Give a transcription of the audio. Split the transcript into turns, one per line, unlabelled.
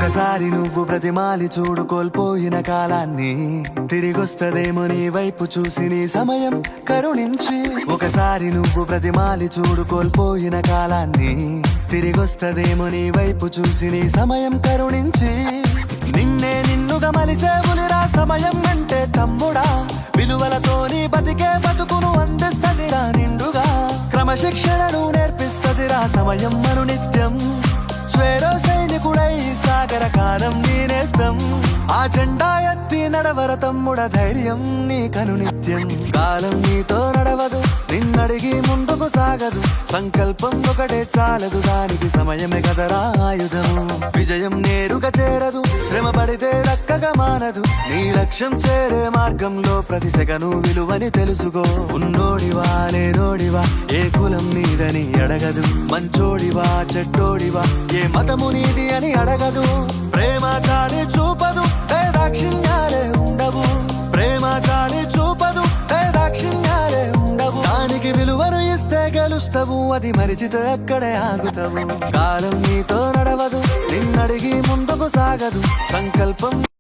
ఒకసారి నువ్వు ప్రతిమాలి చూడు కోల్పోయిన కాలాన్ని, తిరిగొస్తదేమో నీ వైపు చూసి నీ సమయం కరుణించి. ఒకసారి నువ్వు ప్రతిమాలి చూడు కోల్పోయిన కాలాన్ని, తిరిగొస్తదేమో నీ వైపు చూసి నీ సమయం కరుణించి. నిన్నే నిన్నుగా మలిచేవులిరా సమయం అంటే తమ్ముడా, విలువలతోని బతికే బతుకును అందిస్తదిరా నిండుగా. క్రమశిక్షణను నేర్పిస్తదిరా సమయం మను నిత్యం. స్వేరో సైనికుడై సాగర కాలం నేనేస్తం, ఆ జెండా ఎత్తి నడవర తమ్ముడ ధైర్యం నీకను నిత్యం. కాలం నీతో నడవదు, నిన్నడిగి ముందుకు సాగదు, సంకల్పం ఒకటే చాలదు, దానికి సమయమే కదరా ఆయుధము. విజయం నేరుగా చేరదు, శ్రమ పడితే దక్కగా మానదు, నీ లక్ష్యం చేరే మార్గంలో ప్రతి సెకను విలువని తెలుసుకో. ఉన్నోడివా లేనోడివా ఏ కులం నీదని అడగదు, మంచోడివా చెడ్డోడివా ఏ మతము నీది అని అడగదు. ప్రేమ చాలి చూపదు దాక్షిణ్యాలే ఉండవు, ప్రేమ చాలి చూపదు దాక్షిణ్యాలే ఉండవు. దానికి విలువను ఇస్తే గెలుస్తావు, అది మరిచితే అక్కడే ఆగుతావు. కాలం నీతో నడవదు, నిన్నడిగి ముందుకు సాగదు, సంకల్పం